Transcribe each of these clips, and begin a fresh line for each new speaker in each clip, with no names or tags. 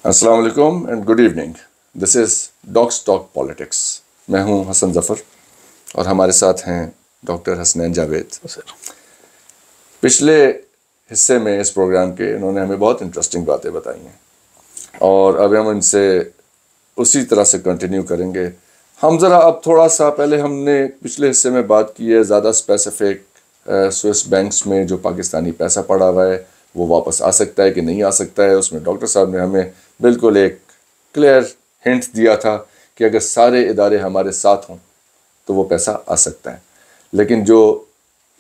अस्सलाम वालेकुम and good evening. This is Doc's talk politics. मैं हूं हसन ज़फ़र और हमारे साथ हैं डॉक्टर हसनैन जावेद। पिछले हिस्से में इस प्रोग्राम के इन्होंने हमें बहुत इंटरेस्टिंग बातें बताई हैं और अब हम इनसे उसी तरह से कंटिन्यू करेंगे। हम ज़रा अब थोड़ा सा पहले हमने पिछले हिस्से में बात की है ज़्यादा स्पेसिफिक स्विस बैंक्स में जो पाकिस्तानी पैसा पड़ा हुआ है वो वापस आ सकता है कि नहीं आ सकता है। उसमें डॉक्टर साहब ने हमें बिल्कुल एक क्लियर हिंट दिया था कि अगर सारे इदारे हमारे साथ हों तो वो पैसा आ सकता है, लेकिन जो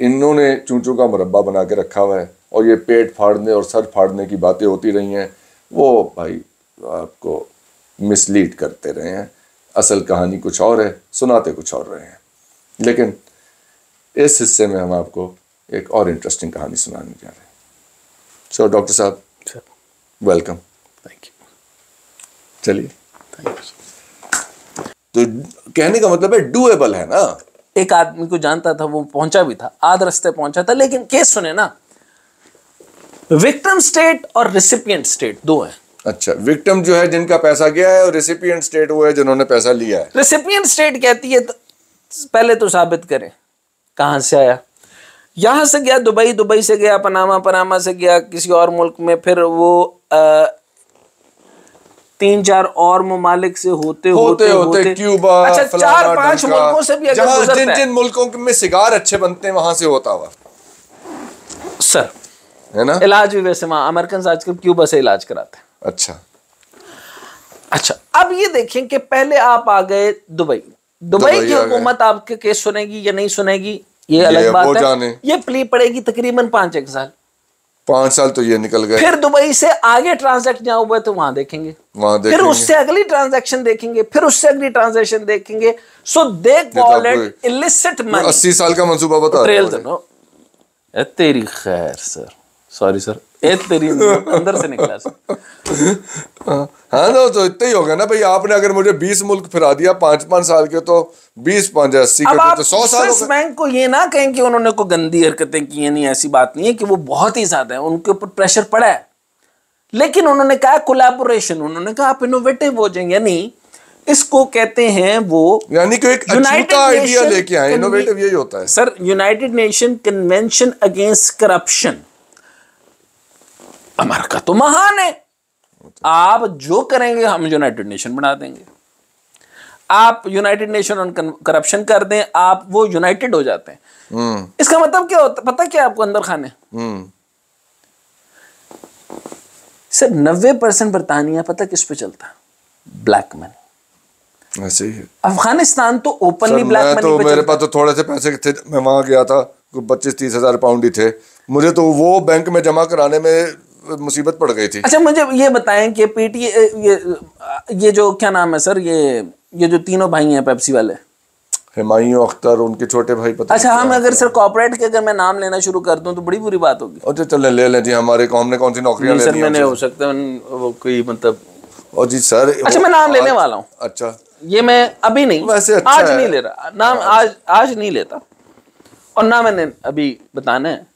इन्होंने चूंचू का मुरब्बा बना के रखा हुआ है और ये पेट फाड़ने और सर फाड़ने की बातें होती रही हैं, वो भाई आपको मिसलीड करते रहे हैं। असल कहानी कुछ और है, सुनाते कुछ और रहे हैं। लेकिन इस हिस्से में हम आपको एक और इंटरेस्टिंग कहानी सुनाने जा रहे हैं। सो डॉक्टर साहब, वेलकम।
Thank you.
चलिए।
Thank you.
तो कहने का मतलब है डूएबल है ना।
एक आदमी को जानता था, वो पहुंचा भी था, आध रास्ते पहुंचा था, लेकिन केस सुने ना, विक्टिम स्टेट और रिसिपिएंट स्टेट दो हैं।
अच्छा, विक्टिम जो है जिनका पैसा गया है और रेसिपिएंट स्टेट वो है जिन्होंने पैसा लिया है।
रेसिपिएंट स्टेट कहती है पहले तो साबित करें कहां से आया। यहां से गया दुबई, दुबई से गया पनामा, पनामा से गया किसी और मुल्क में, फिर वो 3-4 और ममालिक से होते
क्यूबा,
अच्छा 4-5 मुल्कों से भी अगर गुजरता है,
जिन मुल्कों में सिगार अच्छे बनते हैं वहां से होता हुआ
सर,
है ना।
इलाज भी वैसे वहां अमेरिकन आजकल क्यूबा से इलाज कराते हैं। अच्छा, अब ये देखें कि पहले आप आ गए दुबई की हुकूमत आपके केस सुनेगी या नहीं सुनेगी ये अलग बात है। ये प्ली पड़ेगी तकरीबन 5 साल।
5 साल तो ये निकल गए।
फिर दुबई से आगे ट्रांजैक्शन जहां हुए तो वहां देखेंगे, फिर उससे अगली ट्रांजैक्शन देखेंगे, फिर उससे अगली ट्रांजैक्शन देखेंगे। So they call it illicit money.
80 साल का मंसूबा बता रहे
हैं। तेरी खैर सर, सॉरी सर, तेरी अंदर से निकला सर।
हाँ तो इतना ही होगा ना भाई। आपने अगर मुझे 20 मुल्क फिरा दिया 5-5 साल के, तो 20-5-80 के तो 100 साल हो गए।
बैंक को ये ना कहें कि उन्होंने कोई गंदी हरकतें की है, नहीं, ऐसी बात नहीं है कि वो बहुत ही ज्यादा है, उनके ऊपर प्रेशर पड़ा है, लेकिन उन्होंने कहा कोलैबोरेशन, उन्होंने कहा आप इनोवेटिव हो जाएंगे। यानी इसको कहते हैं वो,
यानी कि एक अछूता आइडिया लेके आए। इनोवेटिव यही होता है
sir. United nation convention against corruption, America तो महान है, आप जो करेंगे हम यूनाइटेड नेशन बना देंगे। आप यूनाइटेड नेशन ऑन करप्शन कर दें, आप वो यूनाइटेड हो जाते हैं। इसका मतलब क्या होता है पता क्या आपको अंदर खाने? सर 90% बरतानिया पता किस पे चलता है? Black money.
ऐसे ही है।
अफगानिस्तान तो ओपनली ब्लैक मनी
तो
पे
मेरे पास तो थोड़े से पैसे थे, मैं वहां गया था, 25-30 हजार पाउंड ही थे, मुझे तो वो बैंक में जमा कराने में मुसीबत पड़ गई थी।
अच्छा, मुझे ये बताएं कि ये जो क्या नाम है सर, ये जो तीनों भाई हैं पेप्सी वाले,
हुमायूं अख्तर, उनके छोटे भाई पता।
अच्छा, हम अगर सर कॉर्पोरेट के अगर मैं नाम लेना शुरू कर दूं तो बड़ी बुरी बात होगी।
अच्छा चलें, ले लें जी। हमारे कौम ने कौन सी नौकरियां ले ली?
सर मैंने हो सकता है वो कोई मतलब।
और जी सर,
अच्छा मैं नाम लेने वाला हूँ।
अच्छा,
ये मैं अभी नहीं,
वैसे अच्छा
आज नहीं ले रहा नाम, आज नहीं लेता, और ना मैंने अभी बताना है।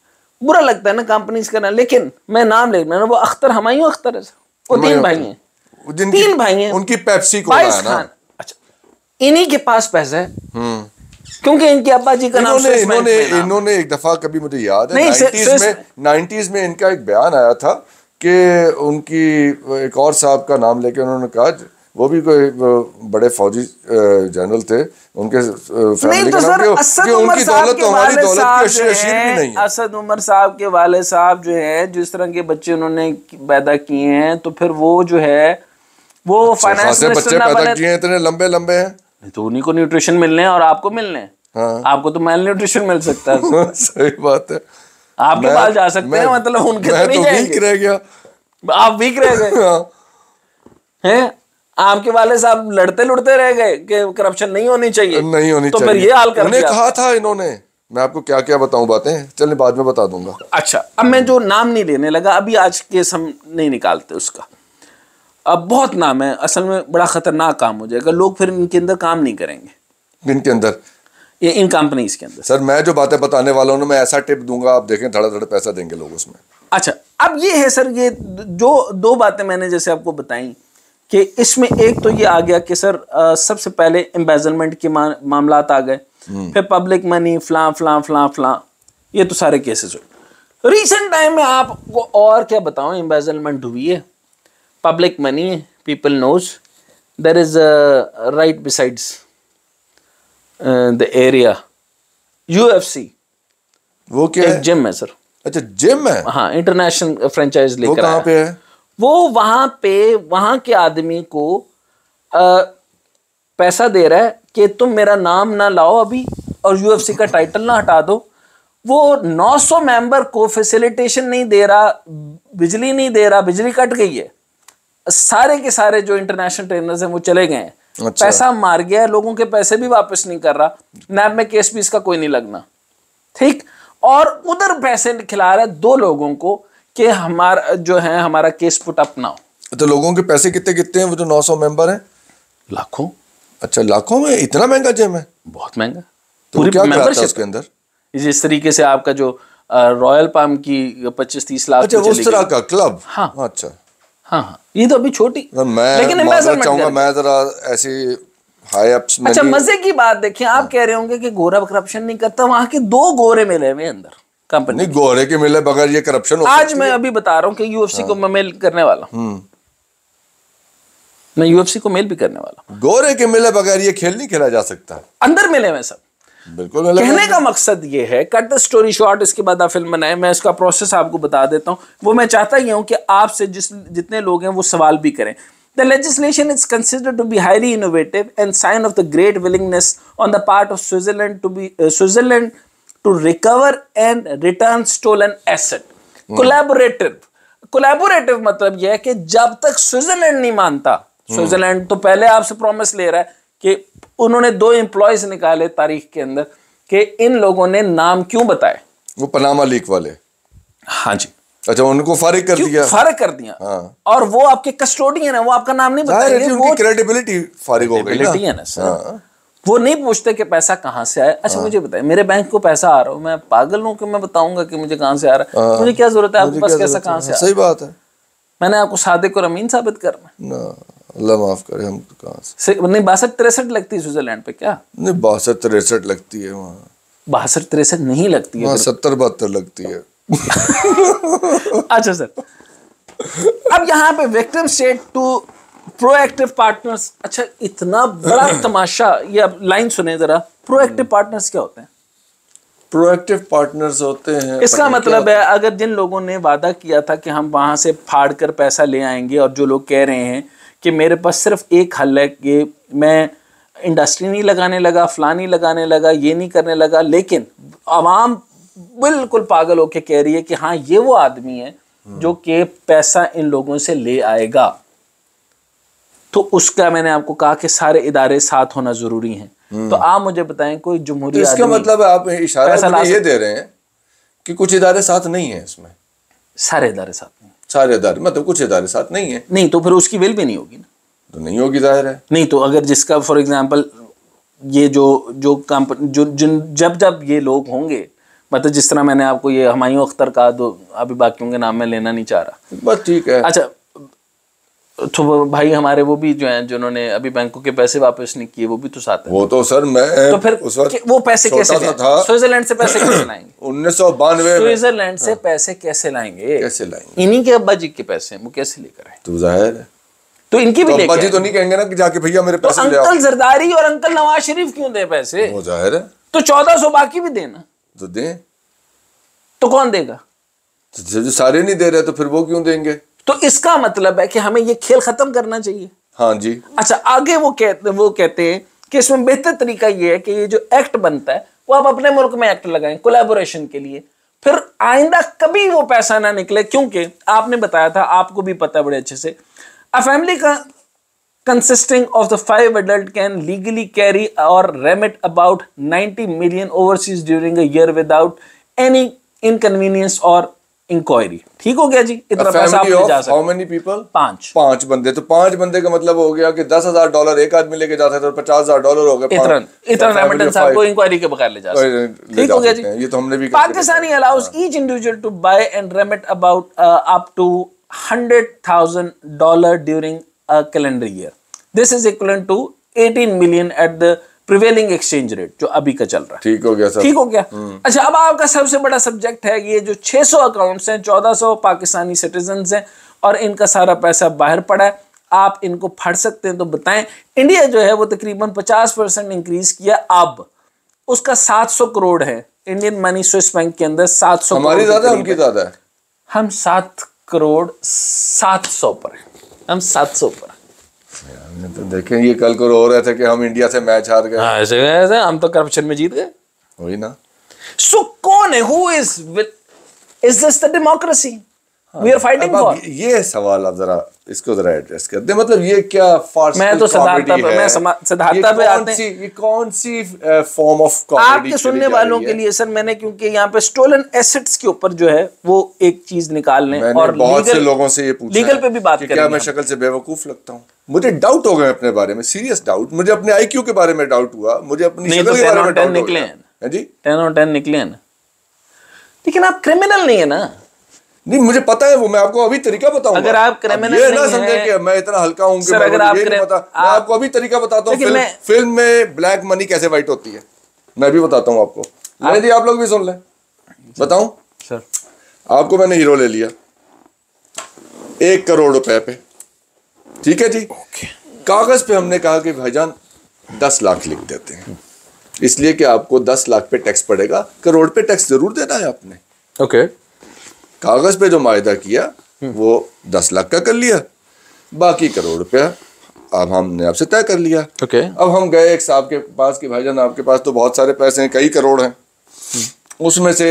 बुरा लगता है ना कंपनीज का ना, लेकिन मैं नाम ले रहा हूँ। वो अख्तर, हुमायूं अख्तर है सर, वो 3 भाई हैं, 3 भाई हैं,
उनकी पेप्सी को है ना।
अच्छा, इन्हीं के पास पैसा है क्योंकि इनके अब्बा जी का नाम
इन्होंने एक दफा, कभी मुझे याद है 90s में इनका एक बयान आया था कि उनकी एक और साहब का नाम लेके उन्होंने कहा, वो भी कोई बड़े फौजी जनरल थे, उनके फैमिली का नाम, कि उनकी दौलत तो हमारी दौलत की अशीर भी नहीं है।
असद उमर साहब के वाले साहब जो है, जिस तरह के बच्चे उन्होंने पैदा किए हैं, तो फिर वो जो है वो फाइनेंस
बच्चे पैदा किए हैं, इतने लंबे लंबे हैं,
तो उन्हीं को न्यूट्रिशन मिलने हैं और आपको मिलने हैं। हाँ। आपको तो मेल न्यूट्रिशन मिल सकता है।
सही बात है,
आपके बाल जा सकते हैं, मतलब उनके तो नहीं जाएंगे।
वीक रह गया,
आप वीक रह गए हैं। आपके वाले साहब लड़ते लुड़ते रह गए कि करप्शन नहीं होनी चाहिए,
नहीं होनी
तो
चाहिए।
फिर ये हाल कर
दिया। कहा था इन्होंने, मैं आपको क्या क्या बताऊं बातें, चलिए बाद में बता दूंगा।
अच्छा, अब मैं जो नाम नहीं लेने लगा, अभी आज केस हम नहीं निकालते उसका, अब बहुत नाम है, असल में बड़ा खतरनाक काम हो जाएगा, लोग फिर इनके अंदर काम नहीं करेंगे।
इनके अंदर,
ये इन कंपनीज के अंदर।
सर मैं जो बातें बताने वाला हूँ, मैं ऐसा टिप दूंगा, आप देखें धड़ा धड़ पैसा देंगे लोग उसमें।
अच्छा, अब ये है सर, ये जो दो बातें मैंने जैसे आपको बताई कि इसमें एक तो ये आ गया कि सर सबसे पहले एम्बेजलमेंट के मामलात आ गए, फिर पब्लिक मनी फलां फलां फलां फलां, ये तो सारे केसेस हुए। रिसेंट टाइम में आपको और क्या बताऊं, एम्बेजलमेंट हुई है, पब्लिक मनी है, people knows, there is right besides the area UFC,
वो क्या
एक जिम है सर।
अच्छा जिम है?
हाँ, इंटरनेशनल फ्रेंचाइज लेकर
वो कहाँ पे है?
वो वहां के आदमी को पैसा दे रहा है कि तुम मेरा नाम ना लाओ अभी और UFC का टाइटल ना हटा दो। वो 900 मेंबर को फैसिलिटेशन नहीं दे रहा, बिजली नहीं दे रहा, बिजली कट गई है, सारे के सारे जो इंटरनेशनल ट्रेनर्स हैं वो चले गए हैं।
अच्छा।
पैसा मार गया है, लोगों के पैसे भी वापस नहीं कर रहा, नैब में केस भी इसका कोई नहीं लगना, ठीक। और उधर पैसे खिला रहा है 2 लोगों को कि हमारा जो है हमारा केस पुट अप ना हो।
तो लोगों के पैसे कितने कितने हैं? वो जो 900 मेंबर हैं,
लाखों।
अच्छा लाखों में? इतना महंगा जिम है?
बहुत महंगा।
तो
पूरी
क्या कराता है
मेंबरशिप
उसके अंदर?
जिस तरीके से आपका जो रॉयल पाम की 25-30 लाख।
अच्छा उस तरह का क्लब?
हाँ
अच्छा
हाँ, ये तो अभी छोटी,
मैं
लेकिन
माजरत चाहूंगा, मैं जरा ऐसी हाई अप्स में
अच्छा मजे की बात देखिए, आप कह रहे होंगे कि गोरा करप्शन नहीं करता, वहां के 2 गोरे मिले हुए अंदर कंपनी।
नहीं, गोरे के मिले बगैर ये करप्शन हो
आज मैं अभी बता रहा हूँ कि UFC को मैं मेल करने वाला हूँ, मैं UFC को मेल भी करने वाला हूँ।
गोरे के मिले बगैर ये खेल नहीं खेला जा सकता।
अंदर मिले हुए सब,
बिल्कुल मिले।
कहने का मकसद ये है, कट द स्टोरी शॉर्ट, इसके बाद आप फिल्म बनाए, मैं इसका प्रोसेस आपको बता देता हूँ। वो मैं चाहता ही हूँ कि आपसे जितने लोग हैं वो सवाल भी करें। The legislation is considered to be highly innovative and sign of the great willingness on the part of Switzerland to recover and return stolen asset. Collaborative मतलब यह है कि जब तक स्विट्जरलैंड नहीं मानता, स्विट्जरलैंड तो पहले आपसे प्रॉमिस ले रहा है कि उन्होंने 2 एम्प्लॉयज निकाले तारीख के अंदर कि इन लोगों ने नाम क्यों बताए,
वो पनामा लीक वाले।
हाँ जी।
अच्छा उनको फारिग कर दिया?
फारिग कर दिया।
हाँ।
और वो आपके कस्टोडियन है, वो आपका नाम नहीं बताएंगे, वो
क्रेडिबिलिटी फारिग हो गई ना।
है ना सर। हाँ। वो नहीं पूछते कि पैसा कहाँ से आया। अच्छा मुझे बताए, मेरे बैंक को पैसा आ रहा हो, मैं पागल हूँ कि मैं बताऊंगा कि मुझे कहाँ से आ रहा है? मुझे क्या जरूरत है आपके पास कैसा कहाँ से आ रहा है?
सही बात है।
मैंने आपको सादिक और अमीन साबित करना
ना, अल्लाह माफ करे, हम तो कहाँ से
नहीं। 62-63 लगती है स्विट्जरलैंड पे क्या?
नहीं 62-63 लगती है वहाँ।
62-63 नहीं लगती है,
70-72 लगती है।
अच्छा सर, अब यहाँ पे victim state to proactive partners. अच्छा इतना बड़ा तमाशा, ये अब लाइन सुने जरा, प्रोएक्टिव पार्टनर्स क्या होते हैं?
प्रोएक्टिव पार्टनर्स होते हैं,
इसका मतलब है अगर जिन लोगों ने वादा किया था कि हम वहां से फाड़ कर पैसा ले आएंगे, और जो लोग कह रहे हैं कि मेरे पास सिर्फ एक हल है कि मैं इंडस्ट्री नहीं लगाने लगा, फलां नहीं लगाने लगा, ये नहीं करने लगा, लेकिन आवाम बिल्कुल पागल होके कह रही है कि हाँ ये वो आदमी है जो कि पैसा इन लोगों से ले आएगा, तो उसका मैंने आपको कहा कि सारे इदारे साथ होना जरूरी हैं। तो आप मुझे बताएं कोई जमहूरी
तो इसका मतलब है आप इशारा ये दे रहे हैं कि कुछ इदारे साथ नहीं है इसमें?
सारे इदारे साथ नहीं,
सारे इदारे मतलब कुछ इदारे साथ नहीं है।
नहीं तो फिर उसकी विल भी नहीं होगी ना।
तो नहीं होगी, जाहिर है।
नहीं तो अगर जिसका फॉर एग्जांपल ये जो कंपनी जब ये लोग होंगे, मतलब जिस तरह मैंने आपको ये हुमायूं अख्तर का, दो अभी बाकियों के नाम में लेना नहीं चाह रहा,
बस ठीक है।
अच्छा तो भाई हमारे वो भी जो हैं जिन्होंने अभी बैंकों के पैसे वापस नहीं किए, वो भी तो साथ है।
वो तो सर मैं
तो फिर
उस वक्त
वो पैसे कैसे स्विट्जरलैंड से पैसे कैसे लाएंगे?
1992
स्विट्जरलैंड से पैसे कैसे लाएंगे?
कैसे लाएंगे?
इन्हीं के अब्बा जी के पैसे वो कैसे लेकर आए?
तो जाहिर है,
तो इनकी भी
तो अब्बा जी तो नहीं कहेंगे ना कि जाके भैया मेरे पैसे ले आओ।
अंकल जरदारी और अंकल नवाज शरीफ क्यों दे पैसे?
वो जाहिर है,
तो 1400 बाकी भी देना,
तो दें।
तो कौन देगा?
तो जो सारे नहीं दे रहे तो फिर वो क्यों देंगे?
तो इसका मतलब है कि हमें ये खेल खत्म करना चाहिए।
हाँ जी।
अच्छा आगे वो कहते हैं कि इसमें बेहतर तरीका ये है कि ये जो एक्ट बनता है वो आप अपने मुल्क में एक्ट लगाएं कोलैबोरेशन के लिए, फिर आइंदा कभी वो पैसा ना निकले। क्योंकि आपने बताया था, आपको भी पता है बड़े अच्छे से, अ फैमिली का consisting of the 5 adults can legally carry or remit about 90 million overseas during a year without any inconvenience or inquiry. ठीक हो गया जी, इतना पैसा आप ले जा सकते।
How many people?
5
बंदे। तो 5 बंदे का मतलब हो गया कि $10,000 एक आदमी लेके जाता है तो $50,000 हो गया।
इतना रेमिटेंस आपको इंक्वायरी के बगैर ले जा सकते। ठीक हो गया जी।
ये तो हमने भी
Pakistani allows each individual to buy and remit about up to $100,000 during a calendar year. This is equivalent to 18 million at the prevailing exchange rate, जो अभी का चल रहा है।
ठीक हो गया सर।
ठीक हो गया। अच्छा, अब आपका सबसे बड़ा सब्जेक्ट है ये जो 600 अकाउंट्स हैं, 1400 पाकिस्तानी सिटीजन्स हैं और इनका सारा पैसा बाहर पड़ा है। आप इनको फड़ सकते हैं तो बताएं। इंडिया जो है वो तकरीबन 50% इंक्रीज किया, अब उसका 700 करोड़ है इंडियन मनी स्विस बैंक के अंदर। 700
हमारी ज्यादा है, उनकी ज्यादा है।
हम 7 करोड़ 700 पर है, हम 700 पर।
तो देखें, ये कल को रो रहे थे कि हम इंडिया से मैच हार गए।
हाँ, ऐसे हम तो करप्शन में जीत गए।
वही ना।
सो कौन है, who is this the democracy we are fighting for?
ये सवाल आप जरा इसको जरा एड्रेस कर दे। मतलब ये क्या फार्स?
मैं तो सिद्धार्था पे आते हैं।
ये कौन सी फॉर्म ऑफ कॉमेडी
आपके सुनने वालों के लिए सर, मैंने क्योंकि यहाँ पे स्टोलन एसेट्स के ऊपर जो है वो एक चीज निकाल लें, और
बहुत से लोगों से ये पूछा
लीगल पे भी बात करें।
क्या मैं शक्ल से बेवकूफ लगता हूँ? मुझे डाउट हो गए अपने बारे में, सीरियस डाउट। मुझे अपने आईक्यू के बारे में डाउट हुआ, मुझे अपनी शक्ल के बारे में डाउट
निकले
हैं जी।
10 और 10 निकले हैं, लेकिन आप क्रिमिनल नहीं है ना।
नहीं, मुझे पता है वो। मैं आपको अभी तरीका बताऊंगा।
अगर आप क्रिमिनल
ये ना समझे कि मैं इतना हल्का हूं कि
सर, अगर आप
मैं आपको अभी तरीका बताता हूँ। फिल्म में ब्लैक मनी कैसे वाइट होती है मैं भी बताता हूँ आपको। लेने दी, आप लोग भी सुन लें। बताऊं
सर?
आपको मैंने हीरो ले लिया 1 करोड़ रुपए पे, ठीक है जी। कागज पे हमने कहा कि भाईजान 10 लाख लिख देते हैं, इसलिए कि आपको 10 लाख पे टैक्स पड़ेगा, करोड़ पे टैक्स जरूर देना है आपने।
ओके।
कागज पे जो मायदा किया वो 10 लाख का कर लिया, बाकी करोड़ रुपया अब हमने आपसे तय कर लिया।
ओके।
अब हम गए एक साहब के पास कि भाईजान आपके पास तो बहुत सारे पैसे हैं, कई करोड़ हैं, उसमें से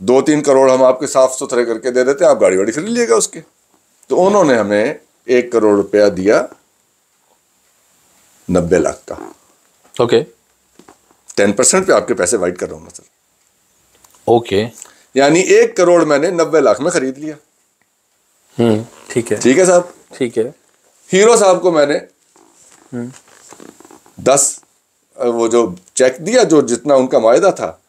2-3 करोड़ हम आपके साफ सुथरे करके दे देते हैं, आप गाड़ी वाड़ी खरीद लीजिएगा उसके। तो उन्होंने हमें 1 करोड़ रुपया दिया 90 लाख का।
ओके।
10% पे आपके पैसे वाइट कर रहा हूं मैं सर।
ओके।
यानी 1 करोड़ मैंने 90 लाख में खरीद लिया।
ठीक है।
ठीक है साहब।
ठीक है।
हीरो साहब को मैंने 10 वो जो चेक दिया, जो जितना उनका मायदा था,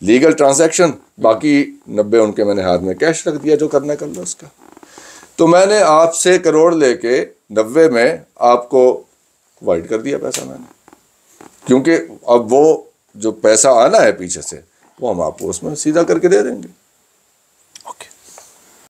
लीगल ट्रांजैक्शन, बाकी 90 उनके मैंने हाथ में कैश रख दिया, जो करना कर लो उसका। तो मैंने आपसे करोड़ लेके 90 में आपको वाइट कर दिया पैसा मैंने, क्योंकि अब वो जो पैसा आना है पीछे से वो हम आपको उसमें सीधा करके दे देंगे।